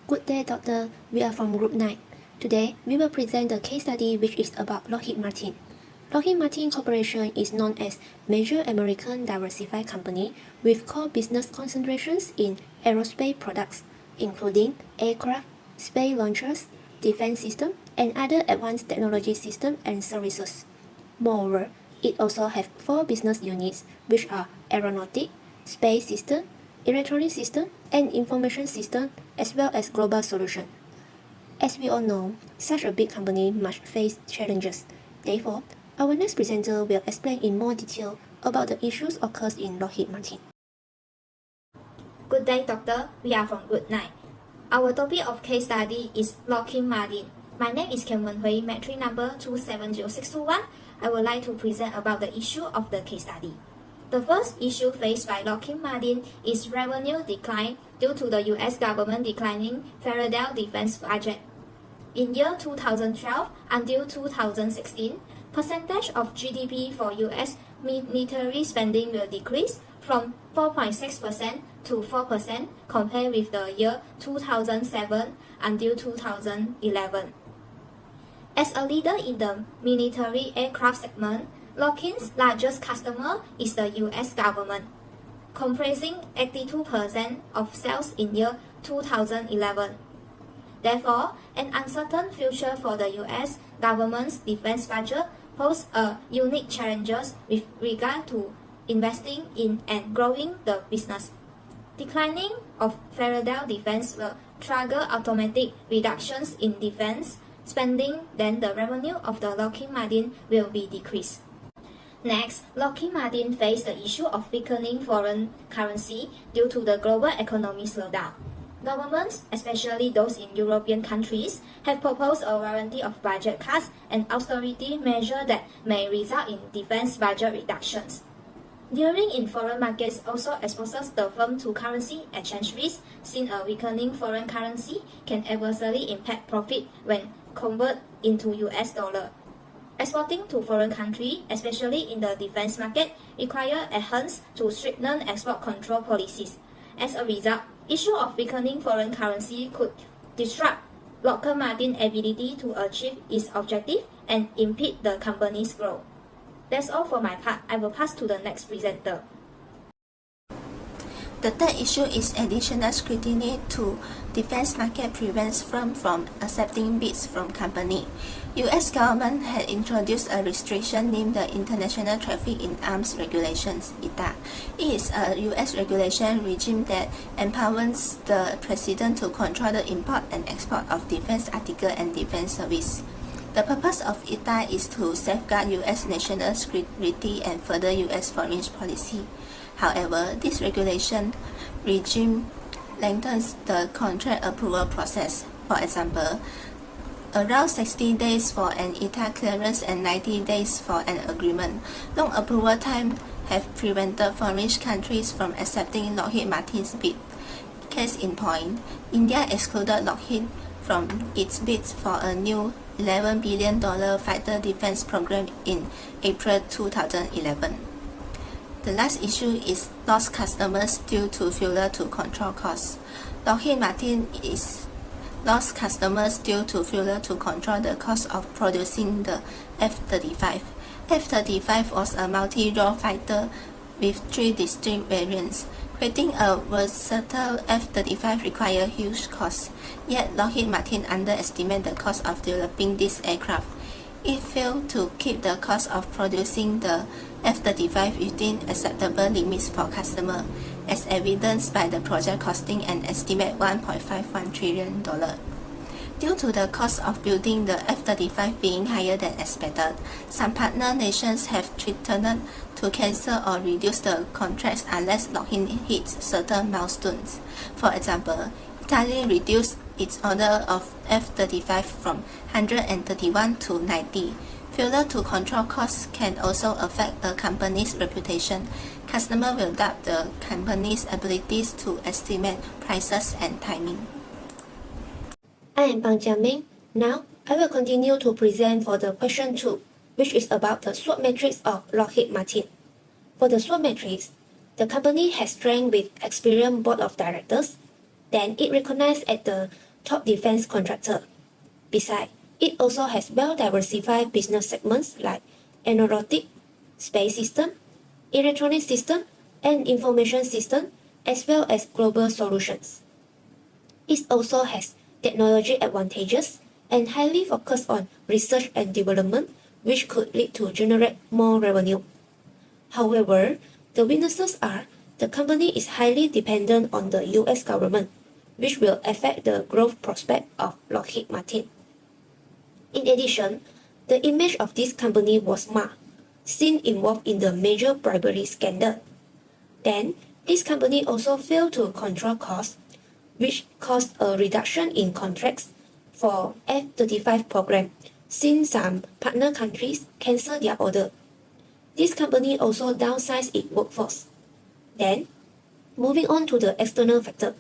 Good day, doctor. We are from Group 9. Today, we will present the case study which is about Lockheed Martin. Lockheed Martin Corporation is known as major American diversified company with core business concentrations in aerospace products, including aircraft, space launchers, defense systems, and other advanced technology systems and services. Moreover, it also has 4 business units which are aeronautic, space system, electronic system, and information system, as well as global solution. As we all know, such a big company must face challenges. Therefore, our next presenter will explain in more detail about the issues occurs in Lockheed Martin. Good day, doctor. We are from Group 9. Our topic of case study is Lockheed Martin. My name is Khen Wen Hui, matric number 270621. I would like to present about the issue of the case study. The first issue faced by Lockheed Martin is revenue decline due to the US government declining federal defense budget. In year 2012 until 2016, percentage of GDP for US military spending will decrease from 4.6% to 4% compared with the year 2007 until 2011. As a leader in the military aircraft segment, Lockheed's largest customer is the US government, comprising 82% of sales in year 2011. Therefore, an uncertain future for the US government's defense budget poses a unique challenges with regard to investing in and growing the business. Declining of federal defense will trigger automatic reductions in defense spending, then the revenue of the Lockheed Martin will be decreased. Next, Lockheed Martin faced the issue of weakening foreign currency due to the global economic slowdown. Governments, especially those in European countries, have proposed a variety of budget cuts and austerity measures that may result in defense budget reductions. Gearing in foreign markets also exposes the firm to currency exchange risk, since a weakening foreign currency can adversely impact profit when converted into US dollar. Exporting to foreign countries, especially in the defense market, require adherence to stricter export control policies. As a result, issue of weakening foreign currency could disrupt Lockheed Martin's ability to achieve its objective and impede the company's growth. That's all for my part. I will pass to the next presenter. The third issue is additional scrutiny to defense market prevents firms from accepting bids from company. US government had introduced a restriction named the International Traffic in Arms Regulations, ITA. It is a US regulation regime that empowers the president to control the import and export of defense articles and defense service. The purpose of ITA is to safeguard US national security and further US foreign policy. However, this regulation regime lengthens the contract approval process. For example, around 60 days for an ITA clearance and 90 days for an agreement. Long approval time have prevented foreign countries from accepting Lockheed Martin's bid. Case in point, India excluded Lockheed from its bids for a new $11 billion fighter defense program in April 2011. The last issue is lost customers due to failure to control costs. Lockheed Martin is lost customers due to failure to control the cost of producing the F-35. F-35 was a multi-role fighter with 3 distinct variants. Creating a versatile F-35 requires huge costs, yet Lockheed Martin underestimated the cost of developing this aircraft. It failed to keep the cost of producing the F-35 within acceptable limits for customers, as evidenced by the project costing an estimated $1.51 trillion. Due to the cost of building the F-35 being higher than expected, some partner nations have threatened to cancel or reduce the contracts unless Lockheed hits certain milestones. For example, Italy reduced its order of F-35 from 131 to 90. Failure to control costs can also affect a company's reputation. Customers will doubt the company's abilities to estimate prices and timing. I am Jia Meng. Now, I will continue to present for the question 2, which is about the SWOT matrix of Lockheed Martin. For the SWOT matrix, the company has strength with experienced board of directors. Then it recognized at the top defense contractor. Besides, it also has well-diversified business segments like aeronautic, space system, electronic system, and information system, as well as global solutions. It also has technology advantages and highly focused on research and development, which could lead to generate more revenue. However, the weaknesses are the company is highly dependent on the US government, which will affect the growth prospect of Lockheed Martin. In addition, the image of this company was marred, seen involved in the major bribery scandal. Then, this company also failed to control costs, which caused a reduction in contracts for F-35 program, since some partner countries cancelled their order. This company also downsized its workforce. Then, moving on to the external factor,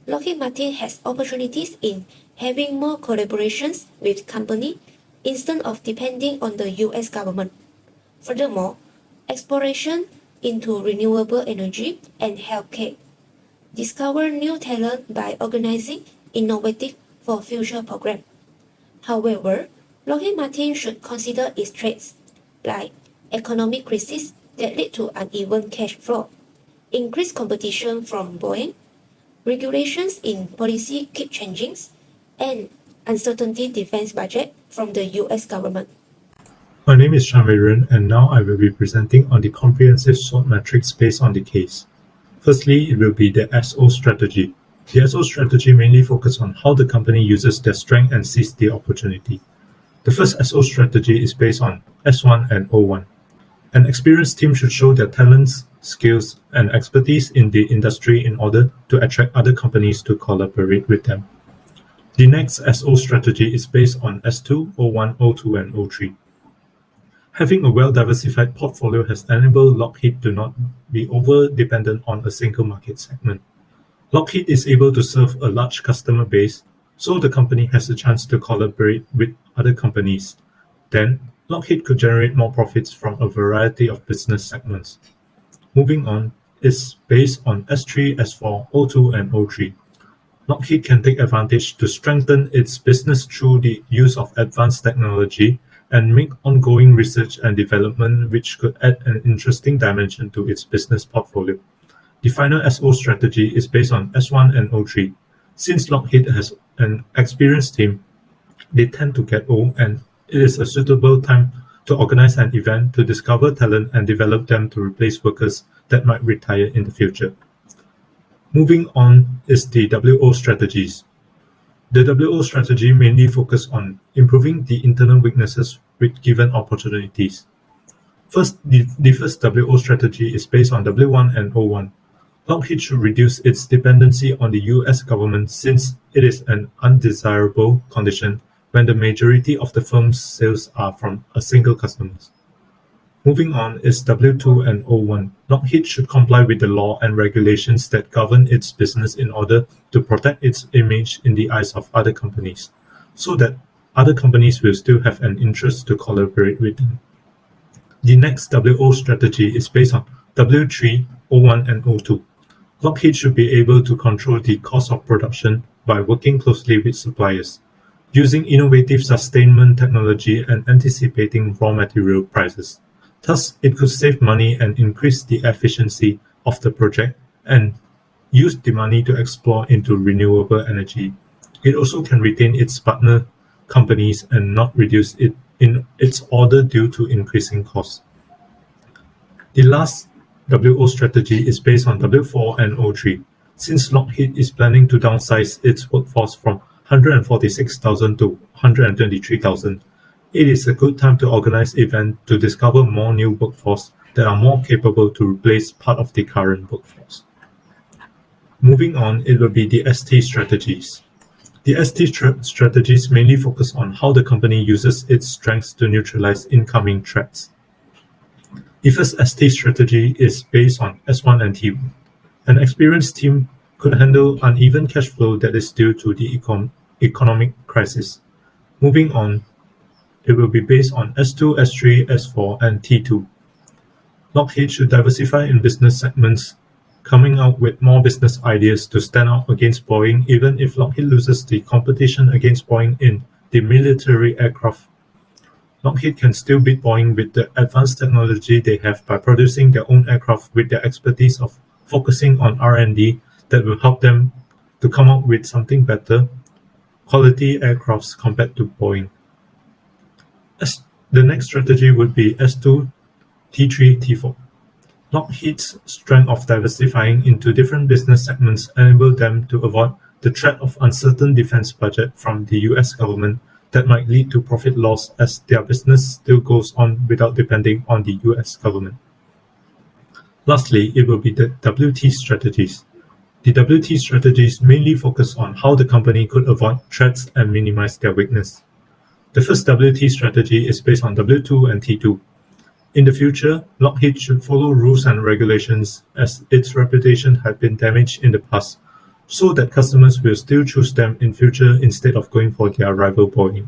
Lockheed Martin has opportunities in having more collaborations with companies instead of depending on the US government. Furthermore, exploration into renewable energy and healthcare. Discover new talent by organizing innovative for future programs. However, Lockheed Martin should consider its threats, like economic crisis that lead to uneven cash flow, increased competition from Boeing, regulations in policy keep changing, and uncertainty defense budget from the US government. My name is Wei Ren, and now I will be presenting on the comprehensive SWOT matrix based on the case. Firstly, it will be the SO strategy. The SO strategy mainly focuses on how the company uses their strength and sees the opportunity. The first SO strategy is based on S1 and O1. An experienced team should show their talents, skills, and expertise in the industry in order to attract other companies to collaborate with them. The next SO strategy is based on S2, O1, O2, and O3. Having a well-diversified portfolio has enabled Lockheed to not be over-dependent on a single market segment. Lockheed is able to serve a large customer base, so the company has a chance to collaborate with other companies. Then, Lockheed could generate more profits from a variety of business segments. Moving on is based on S3, S4, O2, and O3. Lockheed can take advantage to strengthen its business through the use of advanced technology and make ongoing research and development, which could add an interesting dimension to its business portfolio. The final SO strategy is based on S1 and O3. Since Lockheed has an experienced team, they tend to get old, and it is a suitable time to organize an event to discover talent and develop them to replace workers that might retire in the future. Moving on is the WO strategies. The WO strategy mainly focuses on improving the internal weaknesses with given opportunities. First, the first WO strategy is based on W1 and O1. Lockheed should reduce its dependency on the US government since it is an undesirable condition when the majority of the firm's sales are from a single customer. Moving on is W2 and O1. Lockheed should comply with the law and regulations that govern its business in order to protect its image in the eyes of other companies, so that other companies will still have an interest to collaborate with them. The next WO strategy is based on W3, O1, and O2. Lockheed should be able to control the cost of production by working closely with suppliers, using innovative sustainment technology and anticipating raw material prices. Thus, it could save money and increase the efficiency of the project and use the money to explore into renewable energy. It also can retain its partner companies and not reduce it in its order due to increasing costs. The last WO strategy is based on W4 and O3. Since Lockheed is planning to downsize its workforce from 146,000 to 123,000, it is a good time to organize events to discover more new workforce that are more capable to replace part of the current workforce. Moving on, it will be the ST strategies. The ST strategies mainly focus on how the company uses its strengths to neutralize incoming threats. The first ST strategy is based on S1 and T1. An experienced team could handle uneven cash flow that is due to the economic crisis. Moving on, it will be based on S2, S3, S4, and T2. Lockheed should diversify in business segments coming out with more business ideas to stand out against Boeing, even if Lockheed loses the competition against Boeing in the military aircraft. Lockheed can still beat Boeing with the advanced technology they have by producing their own aircraft with their expertise of focusing on R&D that will help them to come up with something better, quality aircrafts compared to Boeing. The next strategy would be S2, T3, T4. Lockheed's strength of diversifying into different business segments enabled them to avoid the threat of uncertain defense budget from the US government that might lead to profit loss as their business still goes on without depending on the US government. Lastly, it will be the WT strategies. The WT strategies mainly focus on how the company could avoid threats and minimize their weakness. The first WT strategy is based on W2 and T2. In the future, Lockheed should follow rules and regulations as its reputation had been damaged in the past, so that customers will still choose them in future instead of going for their rival Boeing.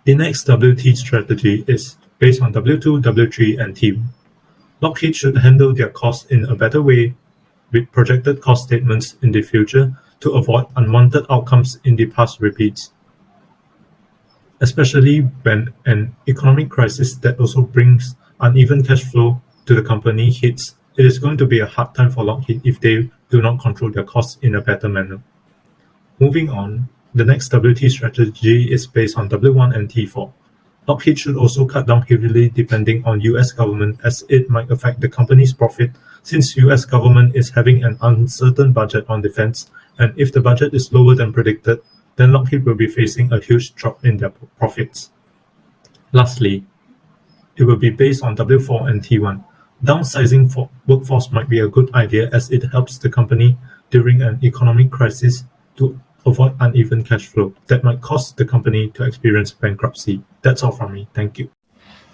The next WT strategy is based on W2, W3, and T1. Lockheed should handle their costs in a better way with projected cost statements in the future to avoid unwanted outcomes in the past repeats. Especially when an economic crisis that also brings uneven cash flow to the company hits, it is going to be a hard time for Lockheed if they do not control their costs in a better manner. Moving on, the next WT strategy is based on W1 and T4. Lockheed should also cut down heavily depending on US government as it might affect the company's profit since US government is having an uncertain budget on defense, and if the budget is lower than predicted, then Lockheed will be facing a huge drop in their profits. Lastly, it will be based on W4 and T1. Downsizing for workforce might be a good idea as it helps the company during an economic crisis to avoid uneven cash flow that might cause the company to experience bankruptcy. That's all from me. Thank you.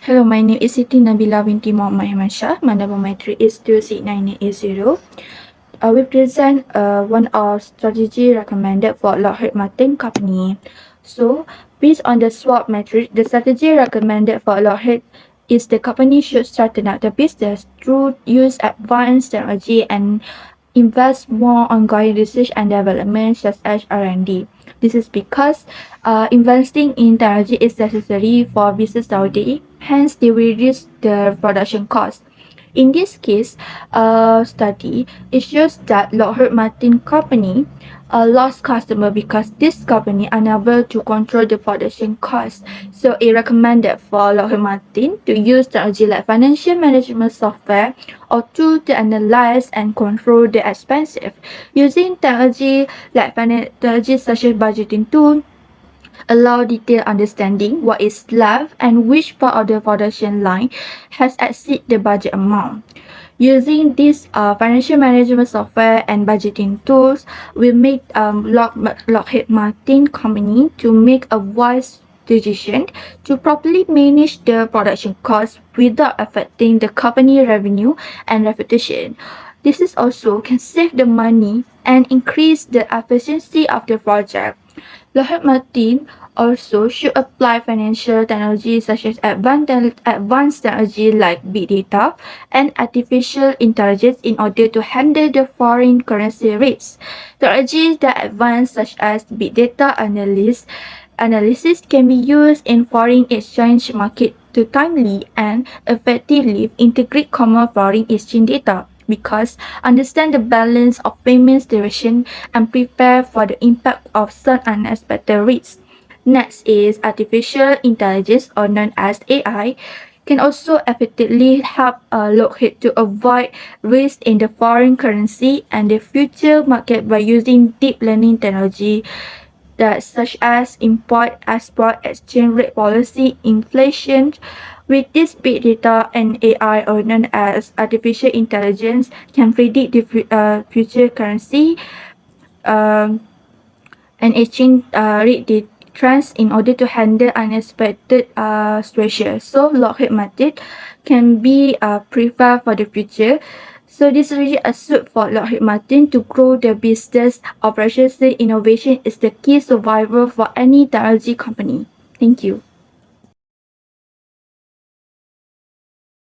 Hello, my name is Siti, Nabilah, Binti, Hermansyah. My number matrix is 26980. We present one of strategy recommended for Lockheed Martin company. So, based on the SWOT matrix, the strategy recommended for Lockheed is the company should strengthen out the business through use advanced technology and invest more ongoing research and development such as R&D. This is because investing in technology is necessary for business nowadays, hence they will reduce the production cost. In this case, study, it shows that Lockheed Martin company lost customer because this company unable to control the production cost. So it recommended for Lockheed Martin to use technology like financial management software or tool to analyze and control the expenses. Using technology like technology such as budgeting tool, allow detailed understanding what is left and which part of the production line has exceeded the budget amount. Using this financial management software and budgeting tools will make Lockheed Martin company to make a wise decision to properly manage the production costs without affecting the company revenue and reputation. This is also can save the money and increase the efficiency of the project. Lockheed Martin also should apply financial technology such as advanced technology like big data and artificial intelligence in order to handle the foreign currency risks. Technologies that advance such as big data analysis can be used in foreign exchange market to timely and effectively integrate common foreign exchange data, because understand the balance of payments duration and prepare for the impact of some unexpected risks. Next is artificial intelligence, or known as AI, can also effectively help Lockheed to avoid risk in the foreign currency and the future market by using deep learning technology that such as import-export, exchange rate policy, inflation. With this big data and AI, or known as artificial intelligence, can predict the future currency and exchange rate trends in order to handle unexpected situations. So Lockheed Martin can be prepared for the future. So this is really a suit for Lockheed Martin to grow their business operations. Innovation is the key survival for any technology company. Thank you.